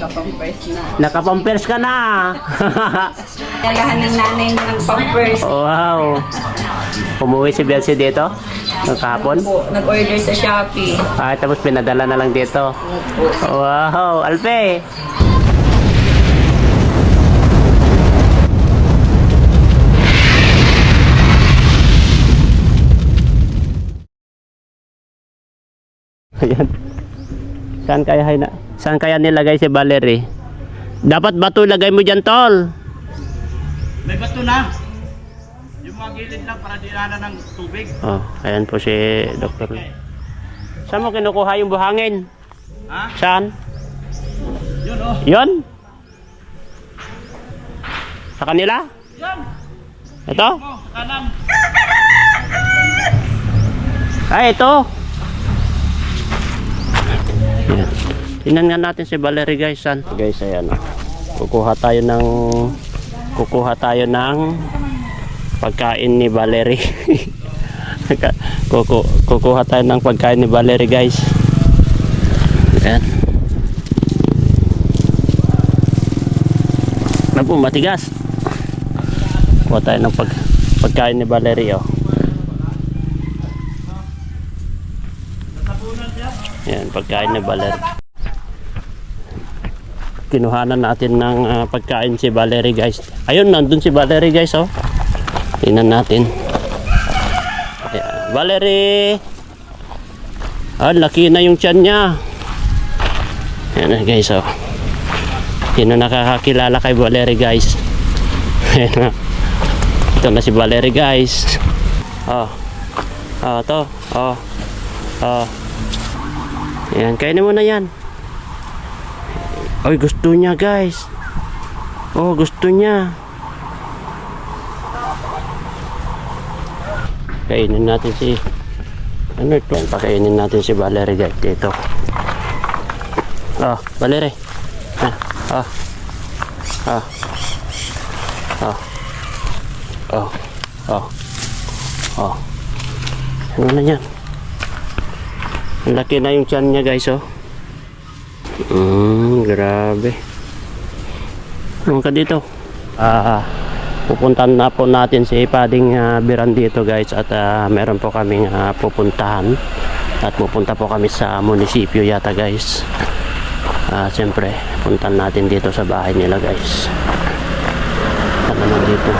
Nakapampers na. Nakapampers ka na. Nagahan ng nanay ng pampers. Wow. Umuwi si Belsi dito? Ng kahapon? Po, nag-order sa Shopee. Ah, tapos pinadala na lang dito. Wow, Alpe. Ayan. Saan kaya nilagay si Valerie? Dapat bato lagay mo dyan, tol. May bato na. Yung mga gilid lang para dinaanan ng tubig. Oh, ayan po si Dr. Saan mo kinukuha yung buhangin? Ha? Saan? Yun oh. Yon? Sa kanila? Yan. Ito? Oh, kanan. Ay, ito. Ayan. Tingnan nga natin si Valerie guys. Saan? Guys, ayan oh. Kukuha tayo ng pagkain ni Valerie. Kukuha tayo ng pagkain ni Valerie guys. Ayan. Napo, matigas. Kuha tayo ng pagkain ni Valerie oh. Ayan, pagkain ni Valerie. Kinuhanan natin ng pagkain si Valerie guys. Ayun, nandun si Valerie guys oh. Tingnan natin. Ayan. Valerie. Ah, laki na yung tiyan niya. Ayan na guys oh. Sino nakakakilala kay Valerie guys? Ayan na. Ito na si Valerie guys. Oh. Oh, to. Oh. Oh. Ayan, kainin mo na yan. Ay, gusto niya guys. Oh, gusto niya. Kainin natin si ano ito? Pakainin natin si Valerie guys dito. Oh, Valerie. Ah. Ah. Ah. Oh. Oh. Oh. Ano na yan? Ang laki na yung tiyan niya guys oh. Grabe. Ano ka dito? Pupuntahan na po natin si Pading Biran dito guys. At meron po kaming pupuntahan. At pupunta po kami sa munisipyo yata guys. Siyempre puntahan natin dito sa bahay nila guys. Sana nandito.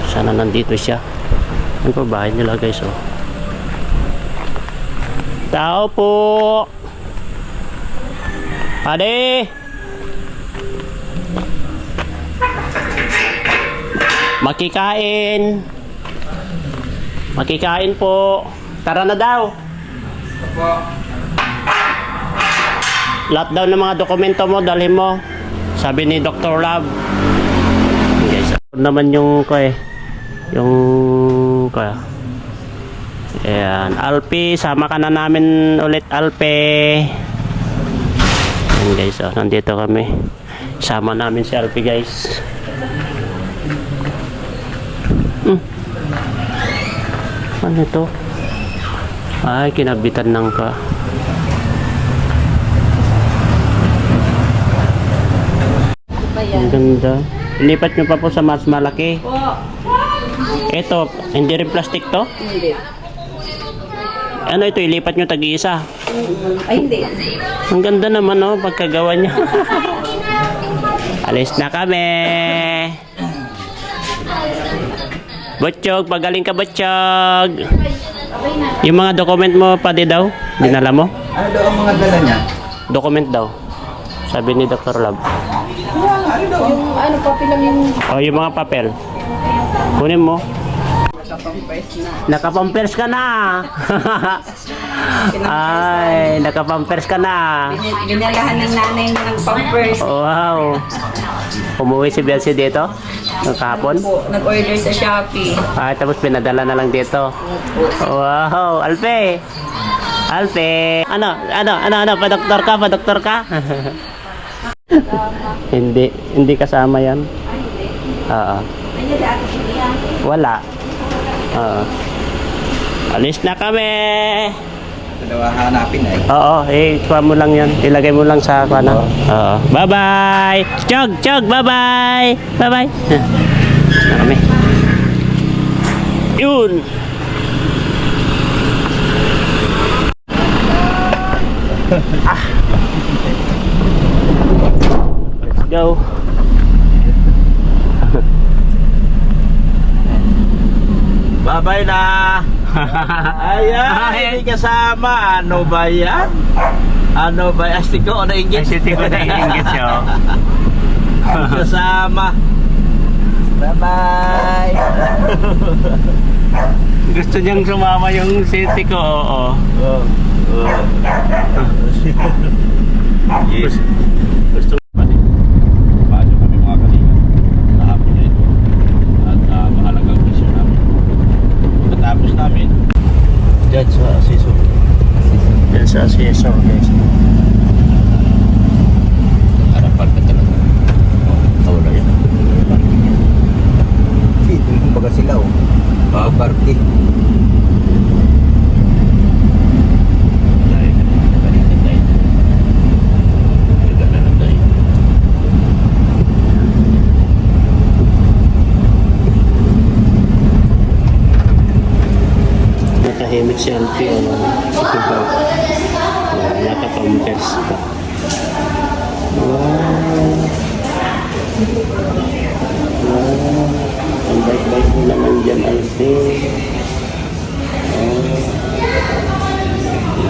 Sana nandito siya. Ano po bahay nila guys oh. Tao po. Ade. Makikain. Makikain po. Tara na daw. Lahat daw ng mga dokumento mo dalhin mo. Sabi ni Dr. Love. Guys, naman yung yung ayan, Alpi, sama ka na namin ulit Alpi. Ayan guys, oh, nandito kami. Sama namin si Alpi guys. Ano ito? Ay, kinabitan ng pa. Ang ganda. Ilipat nyo pa po sa mas malaki. Ito, hindi rin plastic to? Hindi. Ano ito, ilipat nyo tag-iisa? Ay, hindi. Ang ganda naman oh, pagkagawa niya. Alis na kami. Butchog, pagaling ka Butchog. Yung mga document mo pa di daw? Dinala mo? Ano daw ang mga dala niya? Document daw. Sabi ni Dr. Love. Yung ano, papel lang yung O, yung mga papel. Kunin mo. nakapampers na. Nakapampers ka na. Ay, nakapampers ka na. Binalahan ng nanay ng pampers. Wow. Umuwi si Belsi dito? Ng kahapon? Po, nag-order sa Shopee. Ah, tapos pinadala na lang dito. Wow, Alpe. Alpe. Ano, pa-doktor ka, pa-doktor ka? Hindi kasama yan. Oo. Wala. Oo. Alis na kami. Dalawa hanapin ay. Oo, kuha mo lang yan. Ilagay mo lang sa kuha na. Oo. Bye-bye! Chog! Chog! Bye-bye! Bye-bye! Kami. Yun! Let's go! Bye-bye na! Ayan, hindi kasama. Ano ba yan? Ano ba yan? Astiko na inggit? Astiko na inggit siya. Kasama. Bye-bye! Gusto niyang sumama yung city ko, oo. Oh. Yes. Gusto Paano kami mga kalinga sa hapon na ito at mahalagang mission namin. Pagkatapos namin dyan sa Asiso. yan sa CSO, guys. Harapan ka talaga. Tawala yan. Dito yung baga sila oh. Party. Dahil balikan tayo. Gagana lang tayo. Natahimik si Alfie, ano? Nakapampers pa. Wow! Ang bait-bait mo naman dyan, Alfie.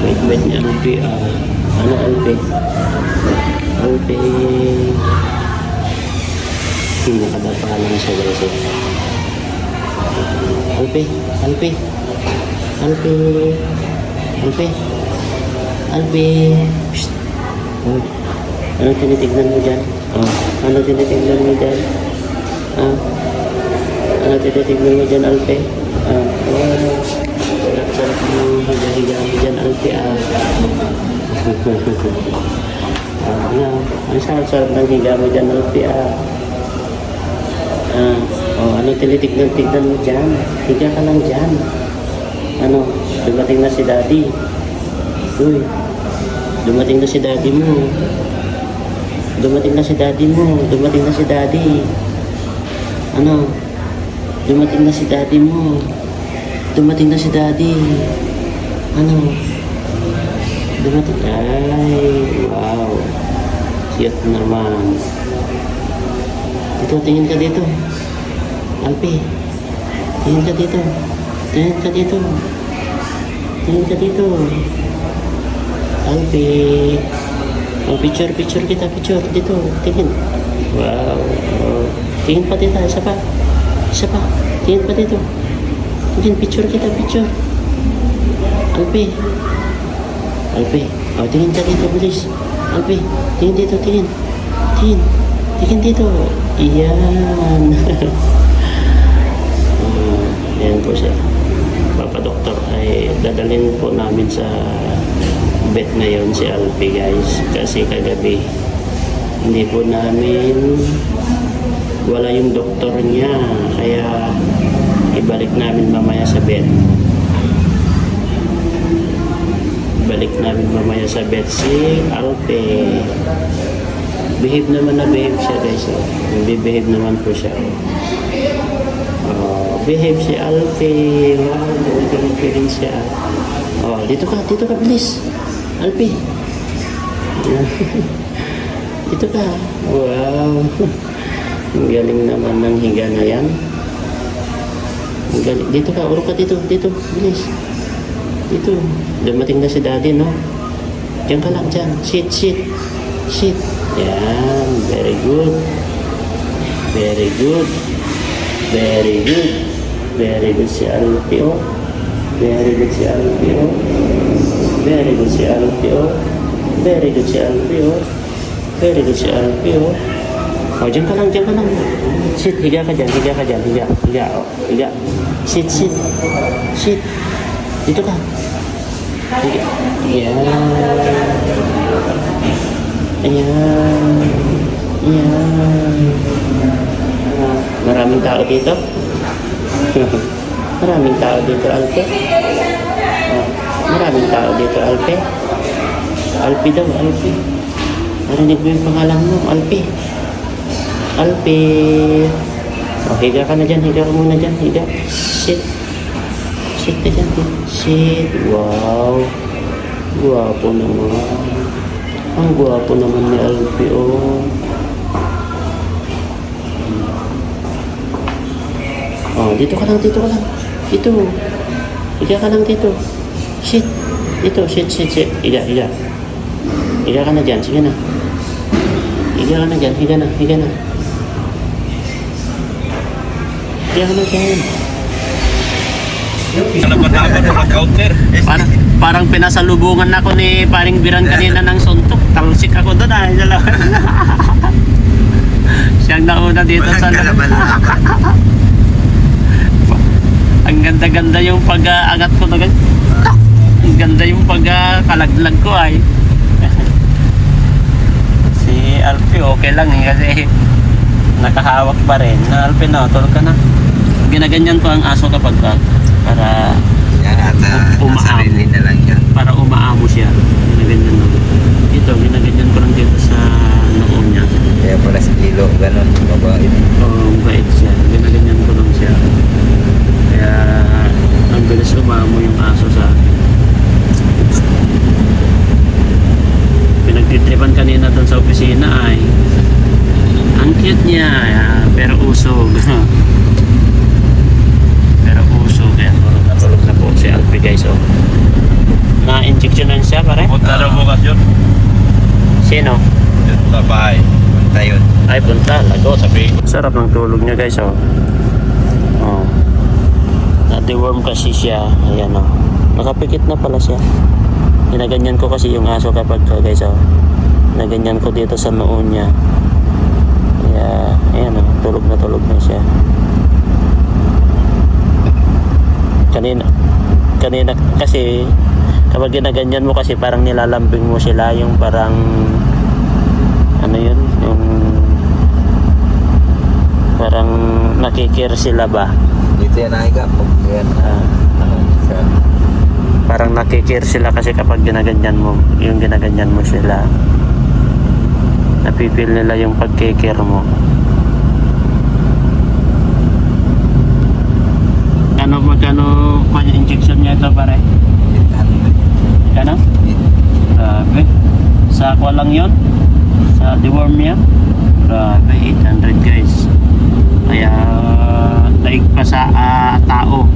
Bait-bait ni Alfie, Ano, Alfie? Alfie. Nakadapa lang siya, guys. Alfie, Alfie. Alfie. Alfie. Alfie. Psst. Oh. Ano tinitignan mo dyan? Oh. Ano tinitignan mo dyan? Ano tinitignan mo dyan, Alfie? Oh. Sarap-sarap mo higa-higa mo dyan, Alfie. Ang sarap-sarap ng higa mo dyan, Alfie. Ano tinitignan mo dyan? Higa ka lang dyan. Ano, dumating na si Daddy. Uy, dumating na si Daddy mo. Dumating na si Daddy mo. Dumating na si Daddy. Ano, dumating na si Daddy mo. Dumating na si Daddy. Ano, dumating. Ay, wow. Cute naman. Dito, tingin ka dito. Alfie, tingin ka dito. Tingin ka dito. Tingin ka dito. Alfie. Oh, picture kita. Picture. Dito. Tingin. Wow. Oh. Tingin pa dito. Isa pa. Isa pa. Tingin pa dito. Tingin. Picture kita. Picture. Alfie. Alfie. Oh, tingin ka dito. Bilis. Alfie. Tingin dito. Tingin. Tingin. Tingin dito. Iyan. Ayan po siya. Papa-doktor ay dadalhin po namin sa vet ngayon si Alfie, guys, kasi kagabi hindi po namin wala yung doktor niya, kaya ibalik namin mamaya sa vet. Balik namin mamaya sa vet si Alfie. Behave naman na behave siya, guys. Behave naman po siya. Behave si Alfie. Wow, galing siya. Oh, dito ka, bilis. Alfie. Dito ka. Wow. Ang galing naman ng higa na yan. Ang galing. Dito ka, urok ka dito, bilis. Dito. Dumating na si Daddy, no? Diyan ka lang, dyan. Sit. Yan, very good. Very good si Alfie, oh. Very good si Alfie, oh. Very good si Alfie, oh. Oh, dyan ka lang. Sit, higa ka dyan. Higa, oh. Higa. Sit. Dito ka. Higa. Ayan. Maraming tao dito. Alfie. Maraming tao dito, Alpe. Alpe daw, Alpe. Narinig mo yung pangalan mo, Alpe. Alpe. O, higa ka na dyan. Higa ka muna dyan. Higa. Sit. Sit ka dyan. Sit. Wow. Guwapo naman. Ang guwapo naman ni Alpe, oh. Oh, dito ka lang. Dito. Higa ka lang dito. Sit. Dito, sit. Higa. Higa ka na dyan. Sige na. Higa ka na dyan. Higa na. Higa ka na dyan. Laban-laban ng counter. Parang pinasalubungan ako ni paring Biran kanina ng suntok. Talsik ako doon ah. Siyang nauna dito sa ang ganda-ganda yung pag-aangat ko na ganyan. Ang ganda yung pagkalaglag ko ay. Si Alfie okay lang eh, kasi nakahawak pa rin. Na Alfie na, tulog ka na. Ginaganyan ko ang aso kapag para Yan at sarili na lang yan. para umaamo siya. Ginaganyan mo. Ito, ginaganyan ko lang dito sa noon niya. Kaya pala sa kilo, ganun, mabait. Oo, bait siya. Ginaganyan ko lang siya. Kaya ang bilis umamo yung aso sa pinagtitripan kanina doon sa opisina ay ang cute niya, pero usog. Kaya tulog na po si Alfie guys. Oh. Na-injectionan siya pare? Punta na bukas yun. Sino? Yun sa bahay. Punta yun. Ay punta, lagot. Sabi ko. Sarap ng tulog niya guys. Oh. Oh. Na-deworm kasi siya. Ayan oh. Nakapikit na pala siya. Ginaganyan ko kasi yung aso kapag guys oh. Ginaganyan ko dito sa noon niya. Kaya ayan oh. Tulog na siya. Kanina kasi kapag ginaganyan mo kasi parang nilalambing mo sila yung parang ano yun yung parang nakikir sila ba Dito yan nahiga. Yan. parang nakikir sila kasi kapag ginaganyan mo sila napipil nila yung pagkikir mo. Magkano pa yung injection niya ito pare? Ano? Grabe. Sa aqua lang yun? Sa deworm niya? Grabe, 800 guys. Kaya daig pa sa tao.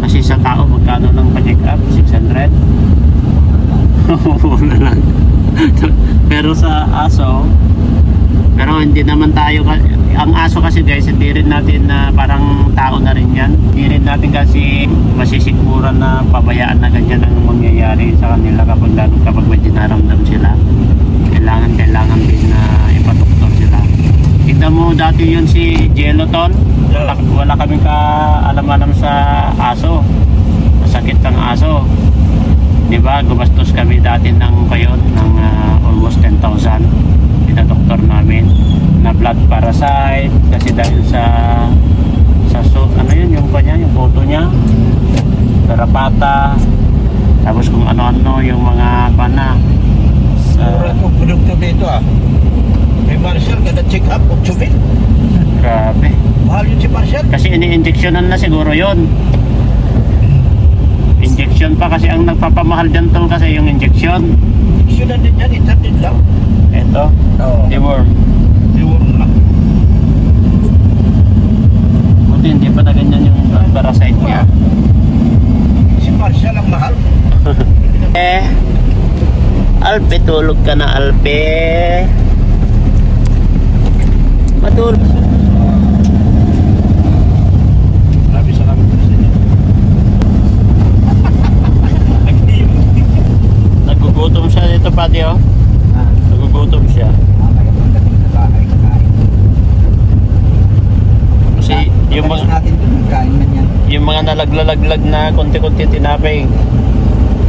Kasi sa tao magkano lang pa-check up? 600? Wala lang. Pero sa aso, pero hindi naman tayo, ang aso kasi guys, hindi rin natin na parang tao na rin yan. Hindi rin natin kasi masisiguran na pabayaan na ganyan ang mangyayari sa kanila kapag may dinaramdam sila. Kailangan din na ipadoktor sila. Tignan mo dati yun si Geloton, wala kaming alam sa aso. Masakit ang aso. Diba, gumastos kami dati ng almost 10,000. Doktor namin na blood parasite kasi dahil sa ano yun yung kanya yung photo niya garapata tapos kung ano-ano yung mga pana sa Produkto dito ah. Kay Marshall kada check up 8,000. grabe Mahal yun si Marshall. kasi ini-injectionan na siguro yun injection pa kasi ang nagpapamahal dyan tol kasi yung injection Sunan din yan, itatid lang. eto Oo. deworm Iwan lang. buti hindi pa na ganyan yung parasite niya. Si Marshall ang mahal. Alpe, tulog ka na Alpe. Matulog. Grabe sa kami sa inyo. Nagugutom siya dito pati oh. Nagugutom siya. Kasi yung mga natin doon, kain man yan. yung mga nalaglalaglag na konti-konti tinapay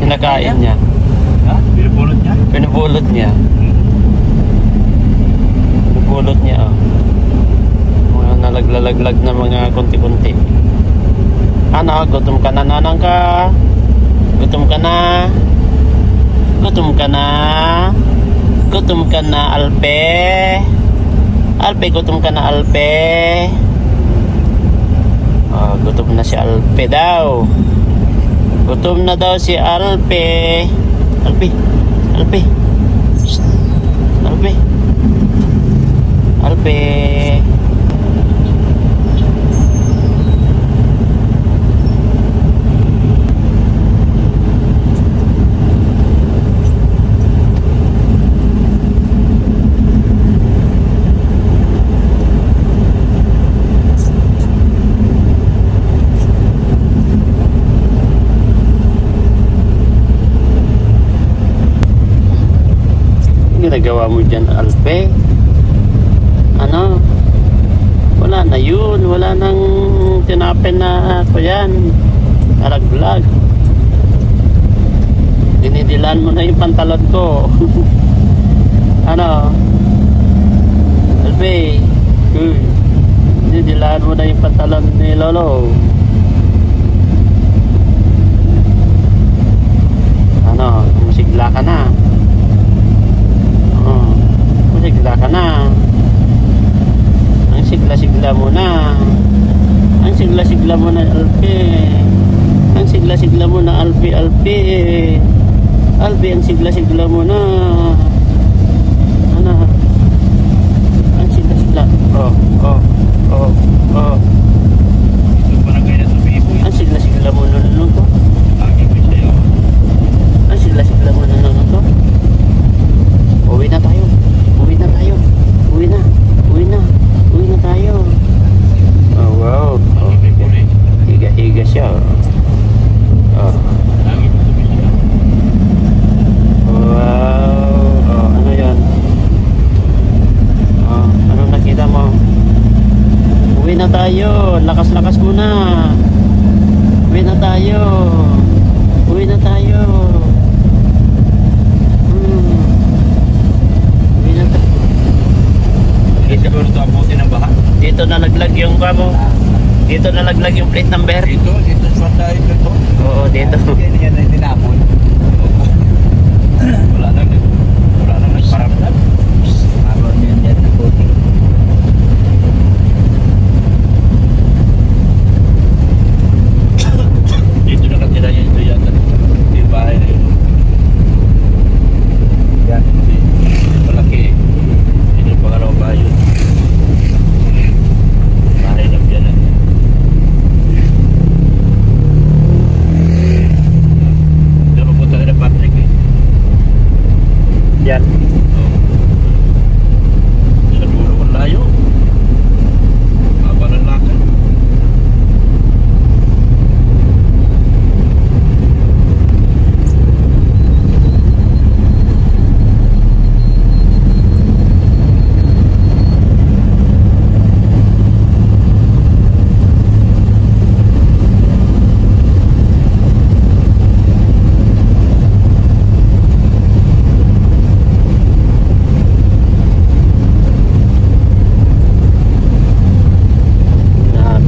kinakain niya. Ha? Pinupulot niya? Pinupulot niya. Pinupulot niya oh. Mga nalaglalaglag na mga konti-konti. Ano, gutom ka na nanang ka. Gutom ka na. Gutom ka na. Gutom ka na, Alpe. Alpe, gutom ka na, Alpe. Oh, gutom na si Alpe daw. Gutom na daw si Alpe. Alpe. Alpe. Shh. Alpe. Alpe. Ginagawa mo dyan, Alpe? Ano? Wala na yun. Wala nang tinapin na ako yan. Arag-vlog. Dinidilan mo na yung pantalon ko. Ano? Alpe? Dinidilan mo na yung pantalon ni Lolo. Ano? Musigla ka na. Sigla ka na. Ang sigla-sigla mo na. Ang sigla-sigla mo na, Alpe. Ang sigla-sigla mo na, Alpe, Alpe. Alpe, ang sigla-sigla mo na. Ano? Ang sigla-sigla. Oh, oh, oh, oh. Ito pa na kaya sa Bibo. Ang sigla-sigla mo na nun to. Lagi may sayo. Ang sigla-sigla mo na nun to. Uwi na tayo. Uwi na tayo. Uwi na. Uwi na. Uwi na tayo. Oh, wow. Oh, Lagi may kulay. higa-higa siya. Oh. Lagi may tumisya. Wow. Oh, ano yan? Oh, ano nakita mo? Uwi na tayo. Lakas-lakas mo na. Uwi na tayo. Uwi na tayo. Siguro ito abutin ng baha. Dito na naglag yung kamo. Dito na naglag yung plate number. Dito sa tayo ito. Oo, dito. Yan na tinapon. Wala nang nagparamdam. Maron yun yan na puti. Dito nakatira yung ito yata. Yung bahay na yun. Yan. Malaki. Yun yung pangalawa bahay yun. Bahay ng biyanan. Doon mapunta ka na Patrick eh. Yan. Oh. Sa dulo kung layo. Haba ng lakad.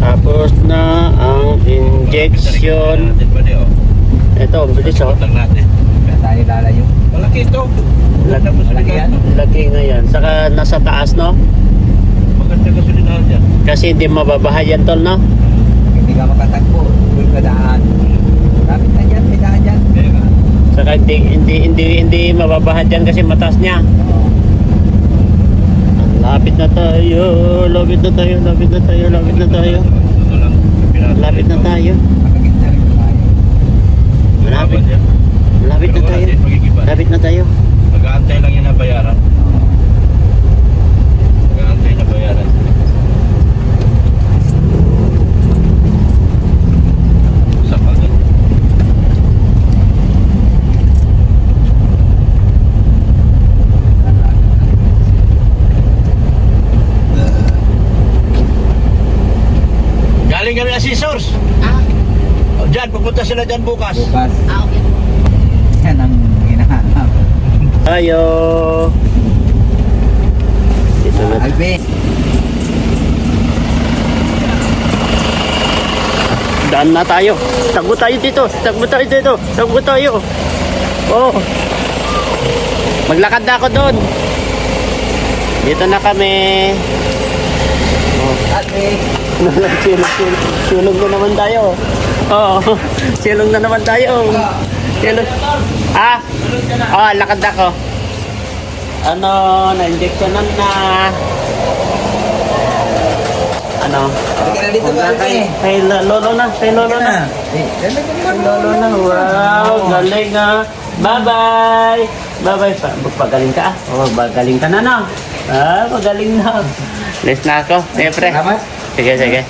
Tapos na ang injection. Natin pa di oh. Ito, ang bilis oh. Lang natin. Kaya tayo lalayo. Malaki ito. Malaki yan. Laki nga yan. Saka nasa taas, no? Maganda kasulinahan dyan. Kasi hindi mababaha yan, tol, no? Hindi ka makatagpo. Doon ka daan. Kapit na dyan. May daan dyan. Kaya nga. Saka hindi mababaha yan kasi mataas niya. Oo. Lapit na tayo. Lapit na tayo. Lapit na tayo. Lapit na tayo. Ito lang. Lapit na tayo. Makagit na rin tayo. Malapit. Malapit na tayo. Lapit na tayo. Mag-aantay lang yun na bayaran. Mag-aantay na bayaran. Sa pagod. Galing kami na scissors. O, dyan, pupunta sila dyan bukas. Bukas. Okay. Yan ang hinahanap. Tayo. Dito na. Albe. daan na tayo. Takbo tayo dito. Takbo tayo dito. Takbo tayo. Oh. Maglakad na ako doon. Dito na kami. Oh. Ate. Silong na naman tayo. Oo. Silong na naman tayo. Silong. Ah? Oh, lakad ako. Ano, na-injectionan na. Ano? Hindi ka na dito ba, ate? Kay lolo na. Kay lolo na. Kay lolo na. Wow, galing ah. Bye-bye. Bye-bye. Pagaling ka ah. Oh, pagaling ka na na. Ah, magaling na. Less na ako. Siyempre. Salamat. Sige, sige.